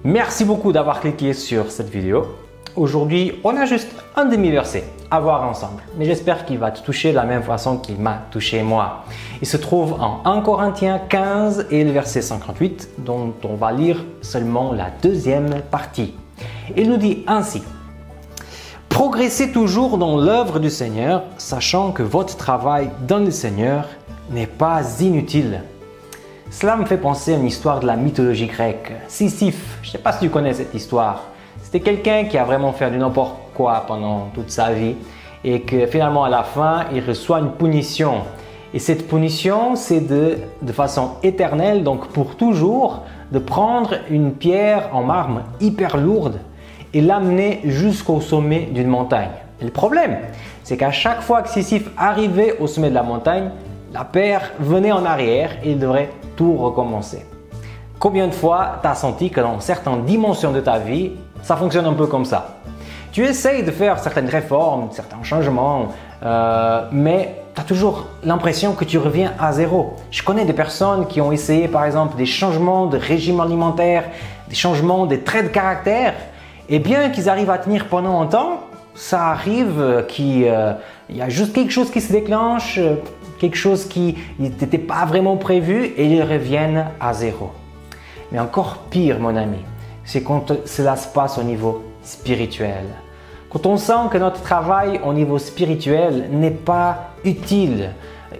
Merci beaucoup d'avoir cliqué sur cette vidéo. Aujourd'hui, on a juste un demi-verset à voir ensemble, mais j'espère qu'il va te toucher de la même façon qu'il m'a touché moi. Il se trouve en 1 Corinthiens 15 et le verset 58, dont on va lire seulement la deuxième partie. Il nous dit ainsi: progressez toujours dans l'œuvre du Seigneur, sachant que votre travail dans le Seigneur n'est pas inutile. Cela me fait penser à une histoire de la mythologie grecque. Sisyphe, je ne sais pas si tu connais cette histoire. C'était quelqu'un qui a vraiment fait du n'importe quoi pendant toute sa vie et que finalement à la fin, il reçoit une punition. Et cette punition, c'est de façon éternelle, donc pour toujours, de prendre une pierre en marbre hyper lourde et l'amener jusqu'au sommet d'une montagne. Et le problème, c'est qu'à chaque fois que Sisyphe arrivait au sommet de la montagne, la pierre venait en arrière et il devrait tout recommencer. Combien de fois tu as senti que dans certaines dimensions de ta vie, ça fonctionne un peu comme ça? Tu essayes de faire certaines réformes, certains changements, mais tu as toujours l'impression que tu reviens à zéro. Je connais des personnes qui ont essayé par exemple des changements de régime alimentaire, des changements des traits de caractère, et bien qu'ils arrivent à tenir pendant un temps, ça arrive qu'il y a juste quelque chose qui se déclenche, quelque chose qui n'était pas vraiment prévu et ils reviennent à zéro. Mais encore pire, mon ami, c'est quand cela se passe au niveau spirituel. Quand on sent que notre travail au niveau spirituel n'est pas utile.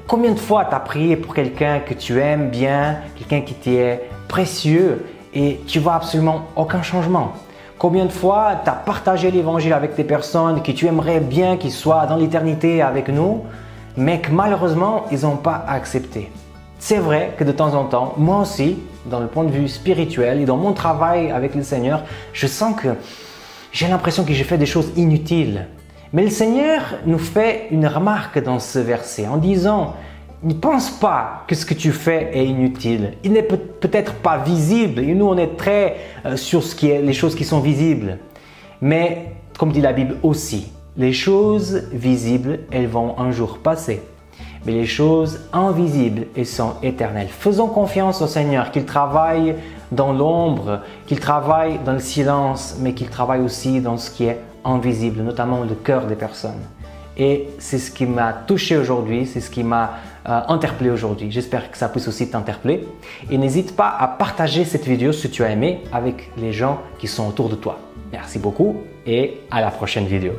Combien de fois tu as prié pour quelqu'un que tu aimes bien, quelqu'un qui t'est précieux et tu vois absolument aucun changement? Combien de fois tu as partagé l'évangile avec des personnes que tu aimerais bien qu'ils soient dans l'éternité avec nous, mais que malheureusement, ils n'ont pas accepté? C'est vrai que de temps en temps, moi aussi, dans le point de vue spirituel et dans mon travail avec le Seigneur, je sens que j'ai l'impression que j'ai fait des choses inutiles. Mais le Seigneur nous fait une remarque dans ce verset en disant: ne pense pas que ce que tu fais est inutile. Il n'est peut-être pas visible et nous on est très sur les choses qui sont visibles. Mais comme dit la Bible aussi, les choses visibles, elles vont un jour passer. Mais les choses invisibles, elles sont éternelles. Faisons confiance au Seigneur, qu'il travaille dans l'ombre, qu'il travaille dans le silence, mais qu'il travaille aussi dans ce qui est invisible, notamment le cœur des personnes. Et c'est ce qui m'a touché aujourd'hui, c'est ce qui m'a interpellé aujourd'hui. J'espère que ça puisse aussi t'interpeller. Et n'hésite pas à partager cette vidéo si tu as aimé avec les gens qui sont autour de toi. Merci beaucoup et à la prochaine vidéo.